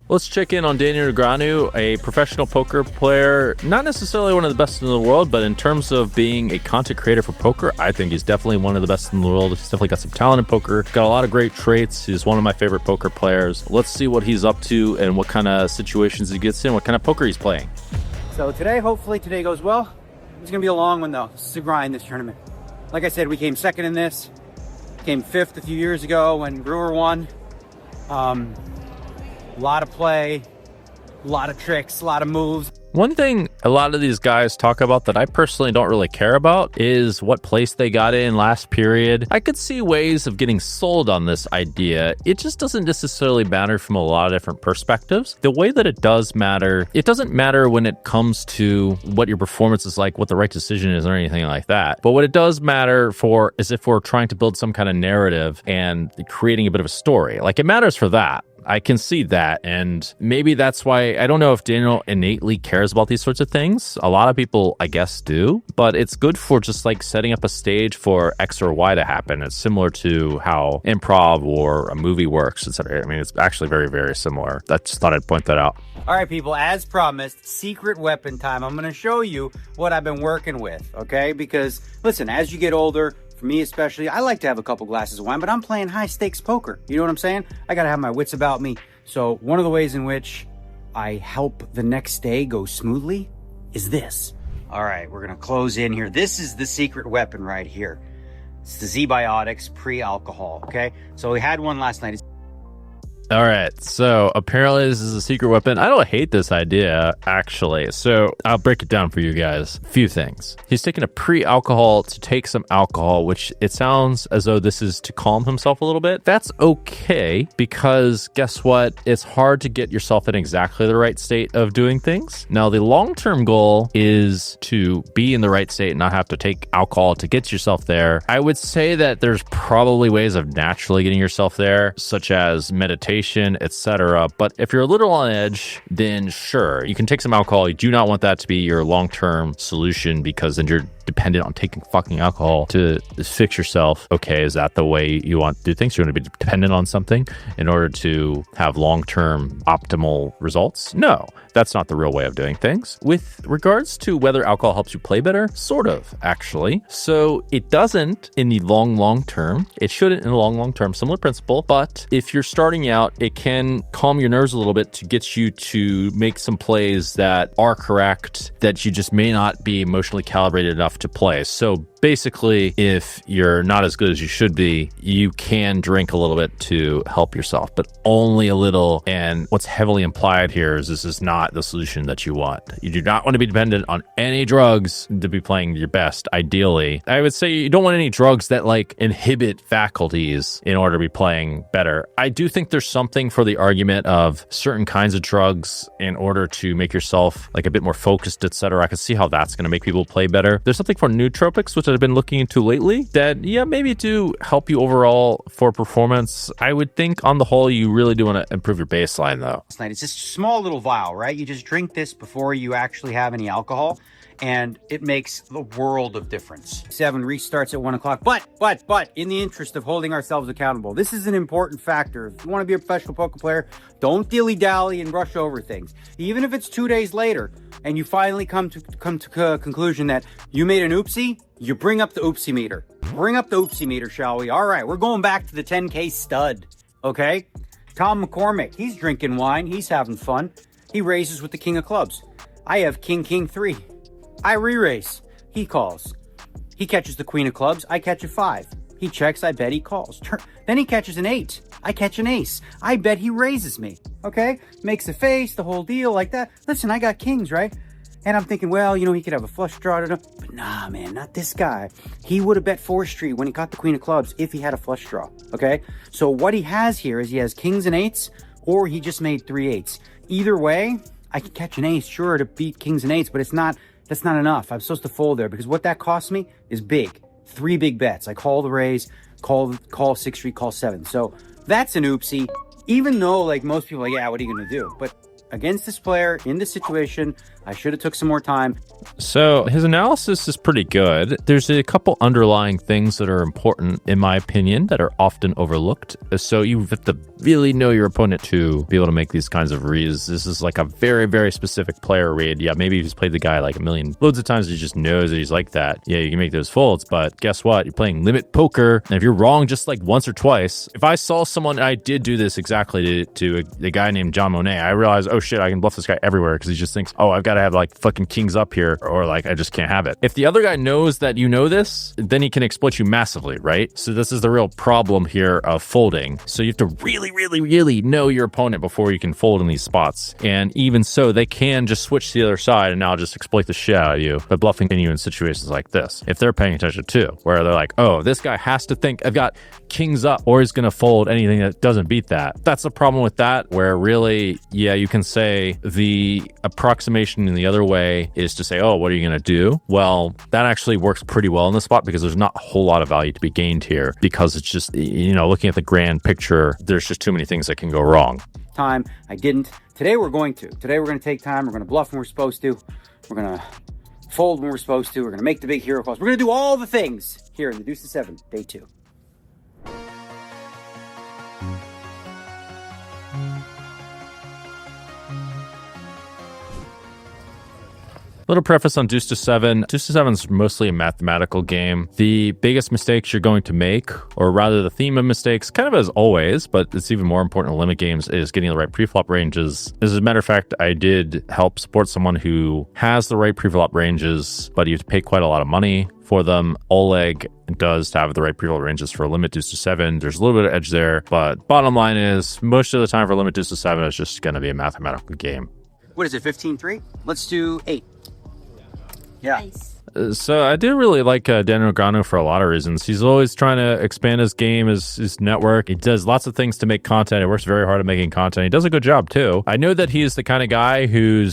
Let's check in on Daniel Negreanu, a professional poker player, not necessarily one of the best in the world, but in terms of being a content creator for poker, I think he's definitely one of the best in the world. He's definitely got some talent in poker, got a lot of great traits. He's one of my favorite poker players. Let's see what he's up to and what kind of situations he gets in, what kind of poker he's playing. So hopefully today goes well. It's going to be a long one though. This is a grind, this tournament. Like I said, we came second in this, came fifth a few years ago when Brewer won. A lot of play, a lot of tricks, a lot of moves. One thing a lot of these guys talk about that I personally don't really care about is what place they got in last period. I could see ways of getting sold on this idea. It just doesn't necessarily matter from a lot of different perspectives. The way that it does matter, it doesn't matter when it comes to what your performance is like, what the right decision is, or anything like that. But what it does matter for is if we're trying to build some kind of narrative and creating a bit of a story. Like, it matters for that. I can see that, and maybe that's why I don't know if Daniel innately cares about these sorts of things. A lot of people, I guess, do, but it's good for just like setting up a stage for X or Y to happen. It's similar to how improv or a movie works, etc. I mean, it's actually very, very similar. I just thought I'd point that out. All right, people, as promised, secret weapon time. I'm going to show you what I've been working with, okay? Because, listen, as you get older, for me especially, I like to have a couple glasses of wine, but I'm playing high stakes poker. You know what I'm saying? I got to have my wits about me. So one of the ways in which I help the next day go smoothly is this. All right, we're going to close in here. This is the secret weapon right here. It's the Z-Biotics pre-alcohol, okay? So we had one last night. All right, so apparently this is a secret weapon. I don't hate this idea, actually. So I'll break it down for you guys. A few things. He's taking a pre-alcohol to take some alcohol, which it sounds as though this is to calm himself a little bit. That's okay, because guess what? It's hard to get yourself in exactly the right state of doing things. Now, the long-term goal is to be in the right state and not have to take alcohol to get yourself there. I would say that there's probably ways of naturally getting yourself there, such as meditation, etc. But if you're a little on edge, then sure, you can take some alcohol. You do not want that to be your long-term solution, because then you're dependent on taking fucking alcohol to fix yourself. Okay, is that the way you want to do things? You want to be dependent on something in order to have long-term optimal results? No, that's not the real way of doing things. With regards to whether alcohol helps you play better, sort of, actually. So it doesn't in the long term. It shouldn't in the long term. Similar principle. But if you're starting out, it can calm your nerves a little bit to get you to make some plays that are correct, that you just may not be emotionally calibrated enough to play. So basically, if you're not as good as you should be, you can drink a little bit to help yourself, but only a little. And what's heavily implied here is this is not the solution that you want. You do not want to be dependent on any drugs to be playing your best, ideally. I would say you don't want any drugs that like inhibit faculties in order to be playing better. I do think there's something for the argument of certain kinds of drugs in order to make yourself like a bit more focused, etc. I can see how that's going to make people play better. There's something for nootropics, which I've been looking into lately, that, yeah, maybe do help you overall for performance. I would think on the whole, you really do want to improve your baseline, though. It's just a small little vial, right? You just drink this before you actually have any alcohol, and it makes the world of difference. 7 restarts at 1 o'clock. But in the interest of holding ourselves accountable, this is an important factor. If you want to be a professional poker player, don't dilly-dally and rush over things. Even if it's 2 days later and you finally come to a conclusion that you made an oopsie, you bring up the oopsie meter. Bring up the oopsie meter, shall we? All right, we're going back to the 10K stud, okay? Tom McCormick, he's drinking wine. He's having fun. He raises with the king of clubs. I have king 3. I re-raise. He calls. He catches the queen of clubs. I catch a 5. He checks. I bet he calls. Then he catches an 8. I catch an ace. I bet he raises me. Okay? Makes a face, the whole deal like that. Listen, I got kings, right? And I'm thinking, well, you know, he could have a flush draw. But nah, man, not this guy. He would have bet 4th Street when he caught the queen of clubs if he had a flush draw. Okay? So what he has here is he has kings and 8s, or he just made 3 8s. Either way, I could catch an ace, sure, to beat kings and 8s, but that's not enough. I'm supposed to fold there because what that costs me is big. 3 big bets. I call the raise, call 6th Street, call 7. So that's an oopsie. Even though like most people are like, yeah, what are you going to do? But against this player in this situation. I should have took some more time. So his analysis is pretty good. There's a couple underlying things that are important, in my opinion, that are often overlooked. So you have to really know your opponent to be able to make these kinds of reads. This is like a very, very specific player read. Yeah, maybe he's played the guy like a million loads of times. He just knows that he's like that. Yeah, you can make those folds, but guess what? You're playing limit poker. And if you're wrong just like once or twice, if I saw someone, I did do this exactly to a guy named John Monet, I realized, oh shit, I can bluff this guy everywhere because he just thinks, oh, I've got to have like fucking kings up here, or like I just can't have it. If the other guy knows that you know this, then he can exploit you massively, right? So this is the real problem here of folding. So you have to really, really, really know your opponent before you can fold in these spots. And even so, they can just switch to the other side and now just exploit the shit out of you by bluffing you in situations like this. If they're paying attention too, where they're like, oh, this guy has to think I've got kings up or he's going to fold anything that doesn't beat that. That's the problem with that, where really, yeah, you can say the approximation in the other way is to say, oh, what are you going to do? Well, that actually works pretty well in this spot because there's not a whole lot of value to be gained here, because it's just, looking at the grand picture, there's just too many things that can go wrong. Time. I didn't. Today we're going to take time. We're going to bluff when we're supposed to. We're going to fold when we're supposed to. We're going to make the big hero calls. We're going to do all the things here in the Deuce to 7, day 2. Little preface on Deuce to 7. Deuce to 7 is mostly a mathematical game. The biggest mistakes you're going to make, or rather the theme of mistakes, kind of as always, but it's even more important in limit games, is getting the right preflop ranges. As a matter of fact, I did help support someone who has the right preflop ranges, but you have to pay quite a lot of money for them. Oleg does have the right preflop ranges for limit Deuce to 7. There's a little bit of edge there, but bottom line is, most of the time for limit Deuce to 7, it's just going to be a mathematical game. What is it, 15-3? Let's do 8. Yeah. Nice. So I do really like Daniel Negreanu for a lot of reasons. He's always trying to expand his game, his network. He does lots of things to make content. He works very hard at making content. He does a good job too. I know that he's the kind of guy who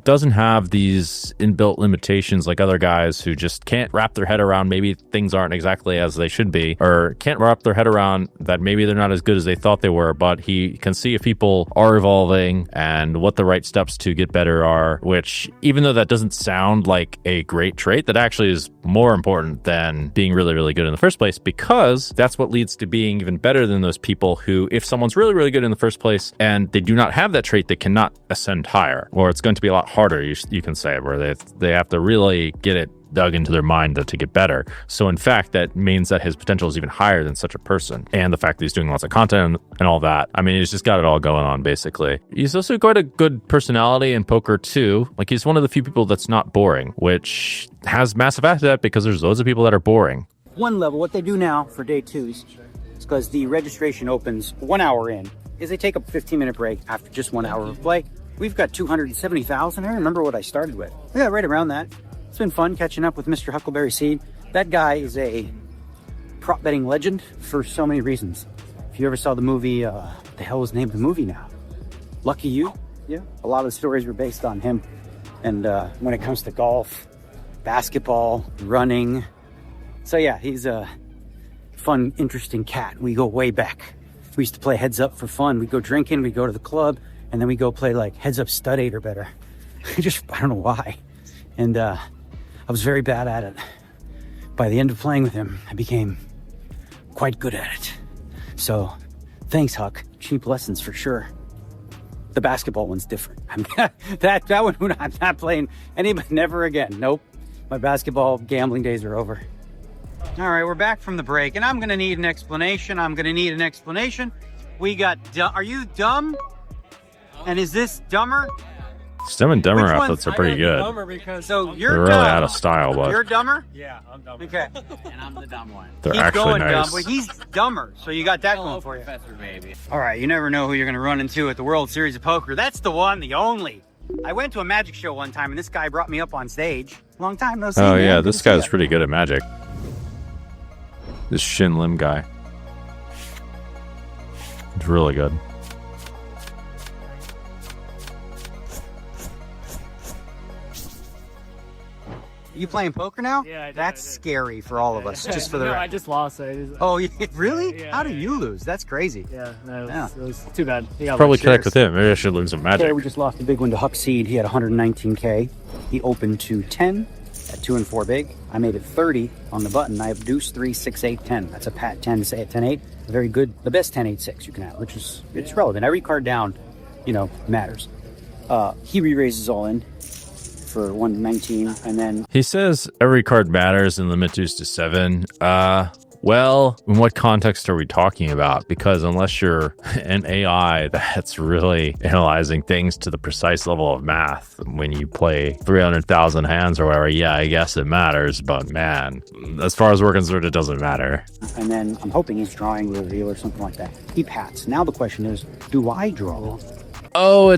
doesn't have these inbuilt limitations like other guys who just can't wrap their head around maybe things aren't exactly as they should be, or can't wrap their head around that maybe they're not as good as they thought they were, but he can see if people are evolving and what the right steps to get better are, which even though that doesn't sound like a great trait, that actually is more important than being really, really good in the first place, because that's what leads to being even better than those people who, if someone's really, really good in the first place and they do not have that trait, they cannot ascend higher, or it's going to be a lot harder, you can say, where they have to really get it dug into their mind to get better. So in fact, that means that his potential is even higher than such a person. And the fact that he's doing lots of content and all that, I mean, he's just got it all going on, basically. He's also got a good personality in poker too. Like, he's one of the few people that's not boring, which has massive asset because there's loads of people that are boring. One level, what they do now for day 2s, is because the registration opens 1 hour in, is they take a 15-minute break after just 1 hour of play. We've got 270,000. I remember what I started with. Yeah, right around that. It's been fun catching up with Mr. Huckleberry Seed. That guy is a prop betting legend for so many reasons. If you ever saw the movie, what the hell was the name of the movie now? Lucky You? Yeah. A lot of the stories were based on him. And when it comes to golf, basketball, running. So yeah, he's a fun, interesting cat. We go way back. We used to play heads up for fun. We'd go drinking, we'd go to the club, and then we go play like heads up stud 8 or better. I don't know why. And I was very bad at it. By the end of playing with him, I became quite good at it. So thanks, Huck. Cheap lessons for sure. The basketball one's different. that one, I'm not playing never again. Nope. My basketball gambling days are over. All right, we're back from the break, and I'm going to need an explanation. We got, are you dumb? And is this dumber? Dumb and Dumber outfits are pretty good. So you're They're really dumb. out of style, but You're dumber? Yeah, I'm dumb. Okay. And I'm the dumb one. they're Keep actually going, nice. dumb, but he's dumber, so you got that going for you. Professor, baby. All right, you never know who you're going to run into at the World Series of Poker. That's the one, the only. I went to a magic show one time, and this guy brought me up on stage. Long time no see. Oh man. yeah, Good this to see guy's ya. pretty good at magic. This Shin Lim guy. It's really good. You playing poker now? Yeah, I did, That's scary for all of us, just for the no, record. I just lost. Oh, really? Yeah, How do you lose? That's crazy. Yeah, no, Yeah. it was too bad. He got Probably like, connect with him. Maybe I should learn some magic. Okay, we just lost a big one to Huck Seed. He had 119K. He opened to 10 at 2 and 4 big. I made it 30 on the button. I have Deuce 3, 6, 8, 10. That's a pat 10, 10, 8. Very good. The best 10, 8, 6 you can have, which is, it's relevant. Every card down, matters. He re-raises all in for 119, and then He says every card matters and limit Deuce to 7. Well, in what context are we talking about? Because unless you're an AI that's really analyzing things to the precise level of math, when you play 300,000 hands or whatever, yeah, I guess it matters. But man, as far as we're concerned, it doesn't matter. and then I'm hoping he's drawing reveal or something like that. He pats. Now the question is, do I draw? Oh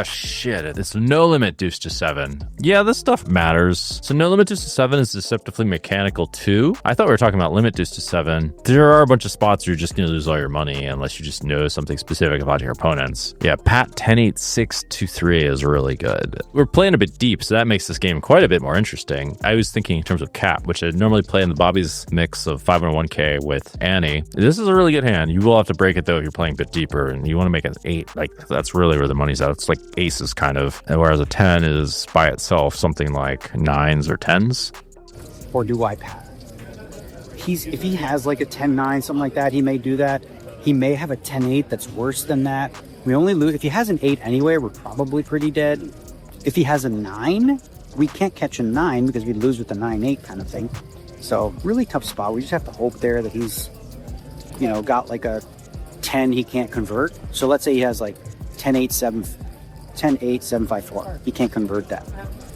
shit. It's no limit Deuce to 7. Yeah, this stuff matters. So no limit Deuce to 7 is deceptively mechanical too. I thought we were talking about limit Deuce to 7. There are a bunch of spots where you're just going to lose all your money unless you just know something specific about your opponents. Yeah, Pat 10, 8, 6, 2, 3 is really good. We're playing a bit deep, so that makes this game quite a bit more interesting. I was thinking in terms of cap, which I normally play in the Bobby's mix of 501k with Annie. This is a really good hand. You will have to break it though if you're playing a bit deeper and you want to make an 8. Like, that's really where the money's at. It's like aces kind of, and whereas a 10 is by itself something like 9s or 10s. Or do I pat? If he has like a 10-9, something like that, he may do that. He may have a 10-8 that's worse than that. We only lose if he has an 8 anyway, we're probably pretty dead. If he has a 9, we can't catch a 9 because we'd lose with the 9-8 kind of thing. So really tough spot. We just have to hope there that he's got like a 10 he can't convert. So let's say he has like 10-8, 7, 10-8, 7, 5, 4. He can't convert that.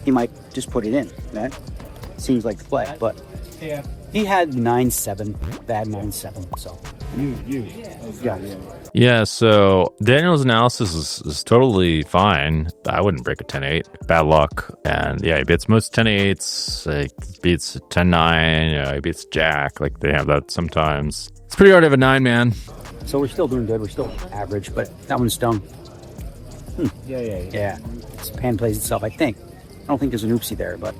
He might just put it in. That seems like the play, but he had 9-7, bad 9-7. So Yeah, so Daniel's analysis is totally fine. I wouldn't break a 10-8. Bad luck. And yeah, he beats most 10-8s. He beats 10-9. He beats Jack. Like, they have that sometimes. It's pretty hard to have a 9, man. So we're still doing good. We're still average, but that one's stung. Yeah. This pan plays itself, I think. I don't think there's an oopsie there, but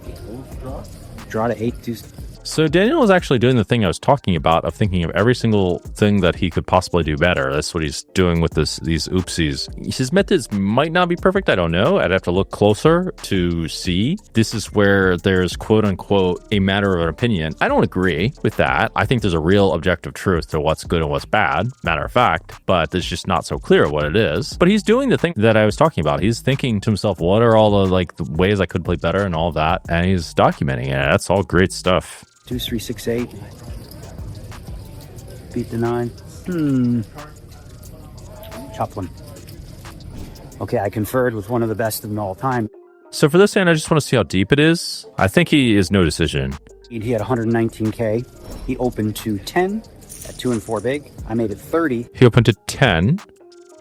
draw to 8, 2. So Daniel is actually doing the thing I was talking about, of thinking of every single thing that he could possibly do better. That's what he's doing with these oopsies. His methods might not be perfect. I don't know. I'd have to look closer to see. This is where there's quote unquote a matter of an opinion. I don't agree with that. I think there's a real objective truth to what's good and what's bad, matter of fact, but it's just not so clear what it is. But he's doing the thing that I was talking about. He's thinking to himself, what are all the ways I could play better and all that, and he's documenting it. That's all great stuff. 2, 3, 6, 8. Beat the 9. Chop one. Okay, I conferred with one of the best of them all time. So for this hand, I just want to see how deep it is. I think he is no decision. He had 119K. He opened to 10 at 2 and 4 big. I made it 30. He opened to 10.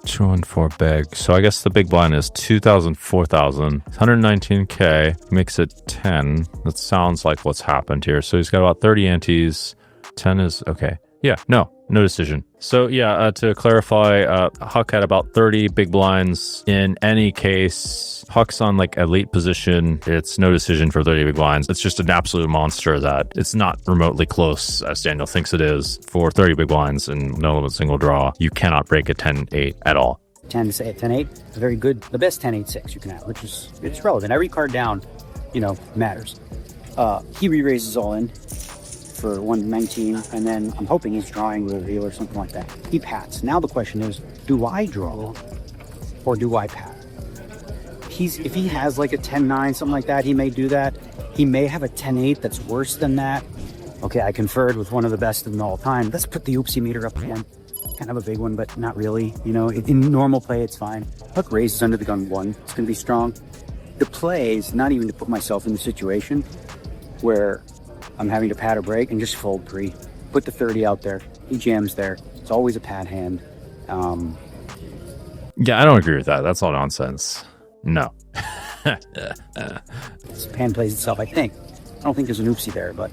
2 and 4 big. So I guess the big blind is 2,000, 4,000. 119K makes it 10. That sounds like what's happened here. So he's got about 30 antes. 10 is okay. Yeah, no decision. So yeah, to clarify, Huck had about 30 big blinds. In any case, Huck's on like elite position. It's no decision for 30 big blinds. It's just an absolute monster that it's not remotely close as Daniel thinks it is for 30 big blinds and no limit single draw. You cannot break a 10-8 at all. 10-8, very good. The best 10-8, 6 you can have, which is, it's relevant. Every card down, matters. He re-raises all in for 119, and then I'm hoping he's drawing reveal or something like that. He pats. Now the question is, do I draw or do I pat? If he has like a 10-9, something like that, he may do that. He may have a 10-8 that's worse than that. Okay, I conferred with one of the best of them all time. Let's put the oopsie meter up again. Kind of a big one, but not really. In normal play, it's fine. Huck raises under the gun 1. It's going to be strong. The play is not even to put myself in the situation where I'm having to pat or break and just fold 3. Put the 30 out there. He jams there. It's always a pat hand. Yeah, I don't agree with that. That's all nonsense. No. This pan plays itself, I think. I don't think there's an oopsie there, but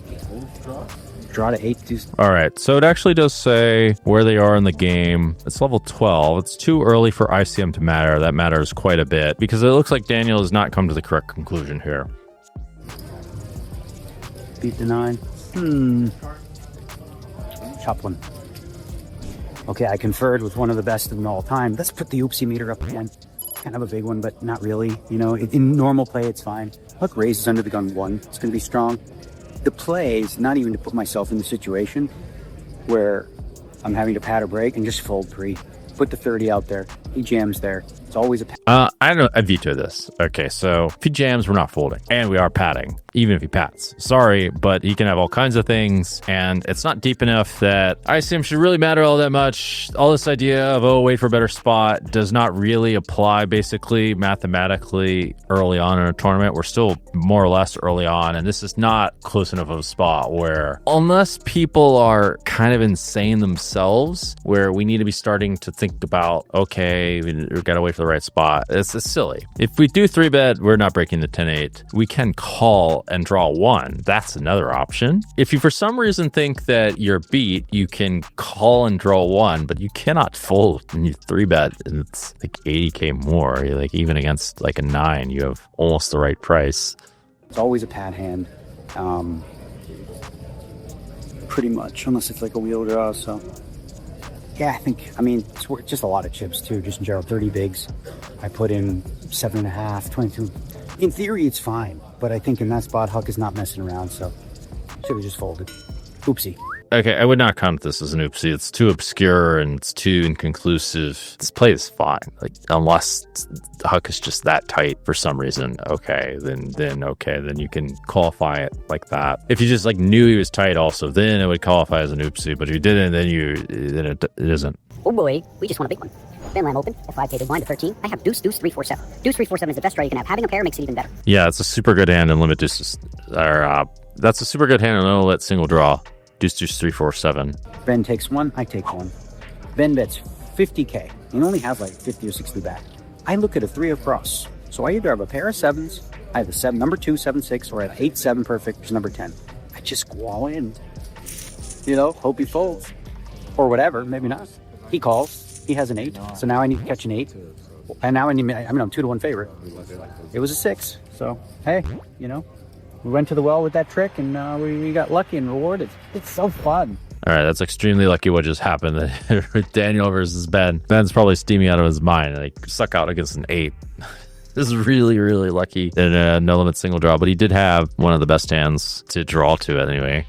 draw to 8, 2. All right, so it actually does say where they are in the game. It's level 12. It's too early for ICM to matter. That matters quite a bit because it looks like Daniel has not come to the correct conclusion here. beat the 9. Chop one. Okay, I conferred with one of the best of them all time. Let's put the Oopsie meter up again. Kind of a big one, but not really. You know, in normal play, it's fine. Look, raises under the gun 1. It's going to be strong. The play is not even to put myself in the situation where I'm having to pad or break and just fold 3. Put the 30 out there. He jams there. It's always a I veto this. Okay, so if he jams, we're not folding. And we are padding, even if he pats. Sorry, but he can have all kinds of things, and it's not deep enough that ICM should really matter all that much. All this idea of, oh, wait for a better spot does not really apply, basically, mathematically, early on in a tournament. We're still more or less early on, and this is not close enough of a spot where, unless people are kind of insane themselves, where we need to be starting to think about, okay, we've got to wait for the right spot. It's silly. If we do 3-bet, we're not breaking the 10-8. We can call and draw 1. That's another option. If you for some reason think that you're beat, you can call and draw 1, but you cannot fold when you 3-bet, and it's like 80k more. You're like, even against like a 9, you have almost the right price. It's always a pad hand. Pretty much, unless it's like a wheel draw, so... Yeah, I mean, it's just a lot of chips too, just in general, 30 bigs. I put in 7.5, 22. In theory, it's fine, but I think in that spot, Huck is not messing around, so should have just folded. Oopsie. Okay, I would not count this as an oopsie. It's too obscure and it's too inconclusive. This play is fine. Like, unless Huck is just that tight for some reason, okay, then you can qualify it like that. If you just like knew he was tight also, then it would qualify as an oopsie. But if you didn't, then it isn't. Oh boy, we just won a big one. Then lamb open, F5 big blind to 13. I have deuce, 3, 4, 7. Deuce, 3, 4, 7 is the best draw you can have. Having a pair makes it even better. Yeah, it's a super good hand and limit deuces. That's a super good hand and no let single draw. Deuce, 3, 4, 7. Ben takes 1, I take 1. Ben bets 50k. You only have like 50 or 60 back. I look at a 3 across. So I either have a pair of 7s, I have a 7, number 2, 7, 6, or I have 8, 7 perfect, which is number 10. I just go in. You know, hope he folds. Or whatever, maybe not. He calls. He has an 8. So now I need to catch an 8. And now I'm 2-1 favorite. It was a 6. So, hey, you know. We went to the well with that trick, and we got lucky and rewarded. It's so fun. All right, that's extremely lucky what just happened. Daniel versus Ben. Ben's probably steaming out of his mind. Like, suck out against an 8. This is really, really lucky in a no-limit single draw, but he did have one of the best hands to draw to it anyway.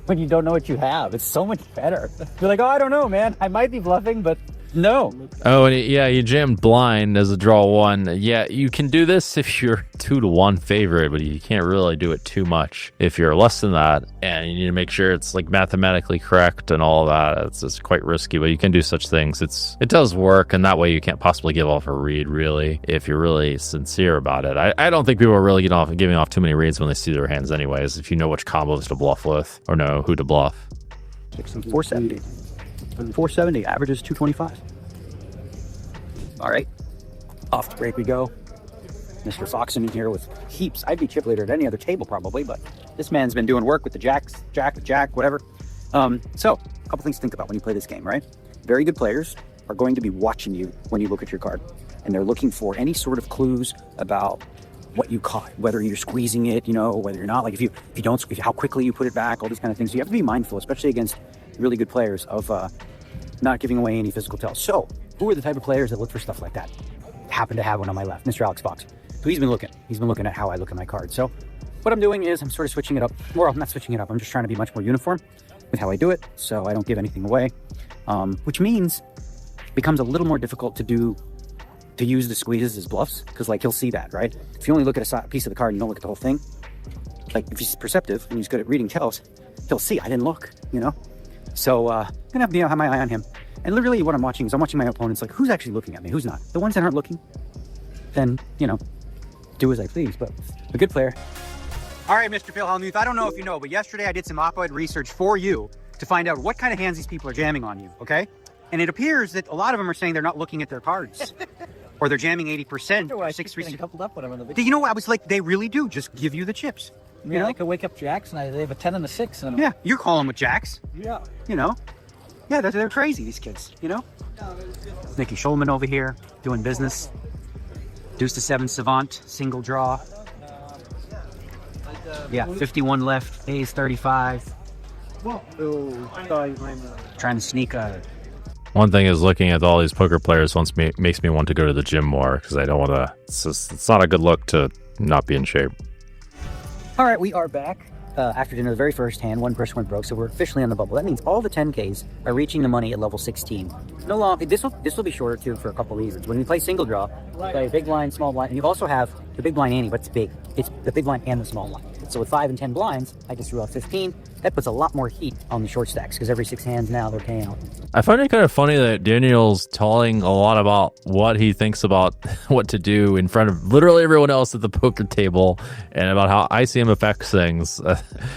When you don't know what you have, it's so much better. You're like, oh, I don't know, man. I might be bluffing, but no. Oh, and you jammed blind as a draw 1. Yeah, you can do this if you're 2-1 favorite, but you can't really do it too much if you're less than that, and you need to make sure it's like mathematically correct and all of that. It's quite risky, but you can do such things. It does work, and that way you can't possibly give off a read, really, if you're really sincere about it. I don't think people are really giving off too many reads when they see their hands anyways, if you know which combos to bluff with or know who to bluff. 470. 470, averages 225. All right, off the break we go. Mr. Foxen in here with heaps. I'd be chip leader at any other table probably, but this man's been doing work with the jacks, jack, whatever. So, a couple things to think about when you play this game, right? Very good players are going to be watching you when you look at your card, and they're looking for any sort of clues about what you caught, whether you're squeezing it, you know, whether you're not. Like if you don't squeeze, how quickly you put it back, all these kind of things. So you have to be mindful, especially against really good players, of not giving away any physical tells. So, who are the type of players that look for stuff like that? Happen to have one on my left, Mr. Alex Fox. So he's been looking at how I look at my cards. So what I'm doing is I'm sort of switching it up. Well, I'm not switching it up. I'm just trying to be much more uniform with how I do it, so I don't give anything away. Which means it becomes a little more difficult to use the squeezes as bluffs, because like he'll see that, right? If you only look at a piece of the card and you don't look at the whole thing, like if he's perceptive and he's good at reading tells, he'll see I didn't look, you know? So I'm gonna have my eye on him. And literally what I'm watching is I'm watching my opponents, like who's actually looking at me, who's not. The ones that aren't looking, then, you know, do as I please, but a good player. All right, Mr. Phil Hellmuth, I don't know if you know, but yesterday I did some op-ed research for you to find out what kind of hands these people are jamming on you, okay? And it appears that a lot of them are saying they're not looking at their cards. Or they're jamming 80%. Or 6-3. Coupled up when I'm in the You know what? I was like, they really do just give you the chips. Yeah, you know? I could wake up jacks and they have a 10 and a 6. And yeah, you're calling with jacks. Yeah. You know? Yeah, they're crazy, these kids, you know? Nicky Schulman over here, doing business. Deuce to 7 Savant, single draw. Yeah, 51 left. A's 35. Trying to sneak a. One thing is looking at all these poker players makes me want to go to the gym more because I don't want to. It's not a good look to not be in shape. All right, we are back. After dinner, the very first hand, one person went broke, so we're officially on the bubble. That means all the 10Ks are reaching the money at level 16. No longer, this will be shorter too for a couple reasons. When we play single draw, we play big blind, small blind, and you also have the big blind ante, but it's big. It's the big blind and the small blind. So with 5 and 10 blinds, I just threw out 15. That puts a lot more heat on the short stacks because every 6 hands now they're paying out. I find it kind of funny that Daniel's telling a lot about what he thinks about what to do in front of literally everyone else at the poker table and about how ICM affects things.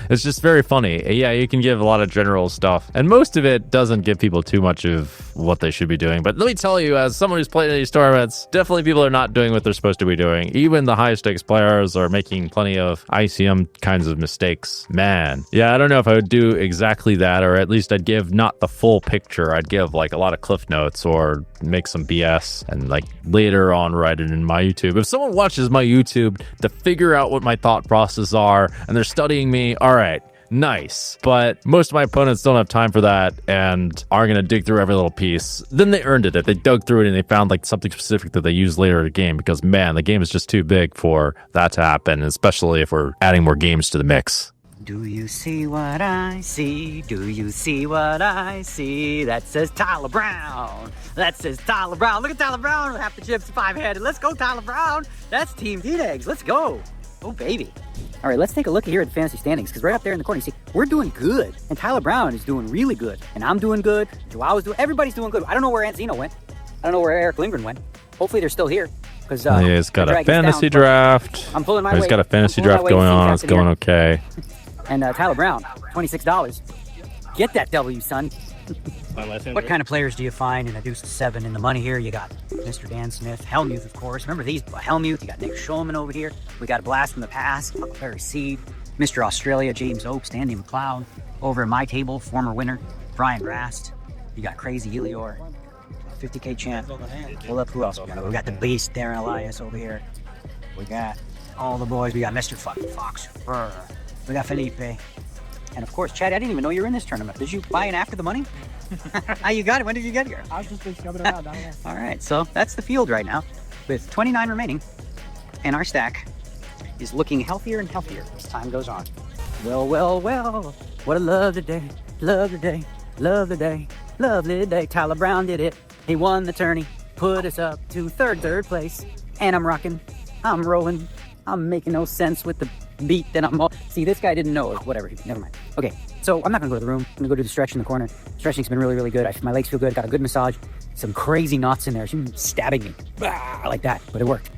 It's just very funny. Yeah, you can give a lot of general stuff, and most of it doesn't give people too much of what they should be doing. But let me tell you, as someone who's played in these tournaments, definitely people are not doing what they're supposed to be doing. Even the high stakes players are making plenty of ICM kinds of mistakes. Man, yeah, I don't know if I would do exactly that, or at least I'd give not the full picture. I'd give like a lot of cliff notes or make some BS and like later on write it in my YouTube. If someone watches my YouTube to figure out what my thought process are and they're studying me, all right, nice. But most of my opponents don't have time for that and are going to dig through every little piece. Then they earned it. If they dug through it and they found like something specific that they use later in the game, because man, the game is just too big for that to happen, especially if we're adding more games to the mix. Do you see what I see? Do you see what I see? That says Tyler Brown. That says Tyler Brown. Look at Tyler Brown with half the chips 5-handed. Let's go, Tyler Brown. That's Team D-Eggs. Let's go. Oh, baby. All right, let's take a look here at the fantasy standings, because right up there in the corner, you see, we're doing good. And Tyler Brown is doing really good. And I'm doing good. Joao's doing, everybody's doing good. I don't know where Aunt Zeno went. I don't know where Eric Lindgren went. Hopefully they're still here. Because he's got a fantasy draft. I'm pulling my weight. He's got a fantasy draft going on. It's going okay. And Tyler Brown, $26. Get that W, son. What kind of players do you find in a Deuce to 7 in the money here? You got Mr. Dan Smith, Helmuth, of course. Remember these? Helmuth, you got Nick Schulman over here. We got a blast from the past, Huckleberry Seed, Mr. Australia, James Oak, Stanley McLeod. Over at my table, former winner, Brian Rast. You got Crazy Elior, 50K champ. Pull up, who else we got? We got the Beast, Darren Elias over here. We got all the boys. We got Mr. Fucking Fox. We got Felipe. And of course, Chad, I didn't even know you were in this tournament. Did you buy in after the money? How you got it? When did you get here? I was just shoving it out down there. All right, so that's the field right now with 29 remaining. And our stack is looking healthier and healthier as time goes on. Well, well, well. What a lovely day. Lovely day. Lovely day. Lovely day. Tyler Brown did it. He won the tourney. Put us up to third place. And I'm rocking. I'm rolling. I'm making no sense with the beat that I'm all... See, this guy didn't know. Whatever. Never mind. Okay, so I'm not going to go to the room. I'm going to go do the stretch in the corner. Stretching's been really, really good. My legs feel good. Got a good massage. Some crazy knots in there. She's stabbing me. Like that. But it worked.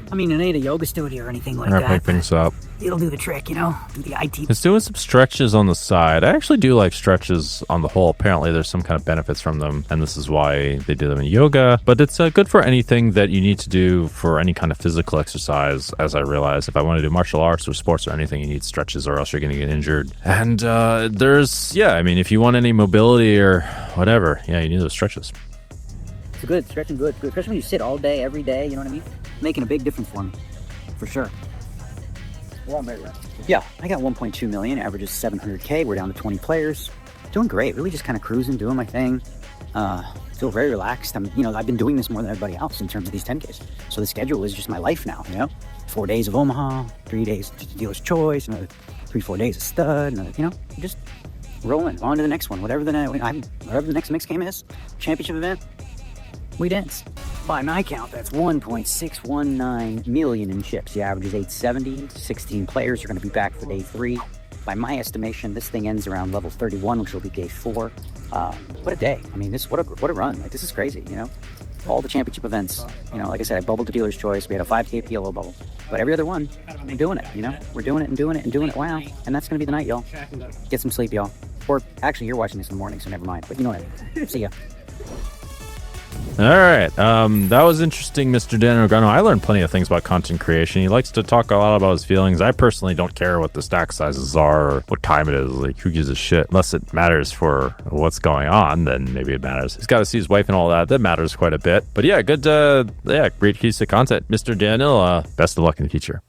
I mean, it ain't a yoga studio or anything like that. Pick things up. It'll do the trick, you know? Do the IT. It's doing some stretches on the side. I actually do like stretches on the whole. Apparently, there's some kind of benefits from them, and this is why they do them in yoga. But it's good for anything that you need to do for any kind of physical exercise, as I realize. If I want to do martial arts or sports or anything, you need stretches or else you're going to get injured. And I mean, if you want any mobility or whatever, yeah, you need those stretches. It's good. Stretching good. Especially when you sit all day, every day, you know what I mean? Making a big difference for me. For sure. Yeah, I got 1.2 million, averages 700K. We're down to 20 players. Doing great, really just kind of cruising, doing my thing. Feel very relaxed. I've been doing this more than everybody else in terms of these 10Ks. So the schedule is just my life now, 4 days of Omaha, 3 days of Dealer's Choice, another 3-4 days of Stud, another, just rolling on to the next one. Whatever the next mix game is, championship event, we dance. By my count, that's 1.619 million in chips. The average is 870. 16 players are going to be back for day 3. By my estimation, this thing ends around level 31, which will be day 4. What a day. I mean, what a run. Like, this is crazy, All the championship events. Like I said, I bubbled the Dealer's Choice. We had a 5K PLO bubble. But every other one, we're doing it, We're doing it and doing it and doing it. Wow. And that's going to be the night, y'all. Get some sleep, y'all. Or, actually, you're watching this in the morning, so never mind. But you know what I mean. See ya. All right. That was interesting, Mr. Daniel Negreanu. I learned plenty of things about content creation. He likes to talk a lot about his feelings. I personally don't care what the stack sizes are or what time it is. Like, who gives a shit? Unless it matters for what's going on, then maybe it matters. He's got to see his wife and all that. That matters quite a bit. But yeah, good, great piece of content. Mr. Daniel, best of luck in the future.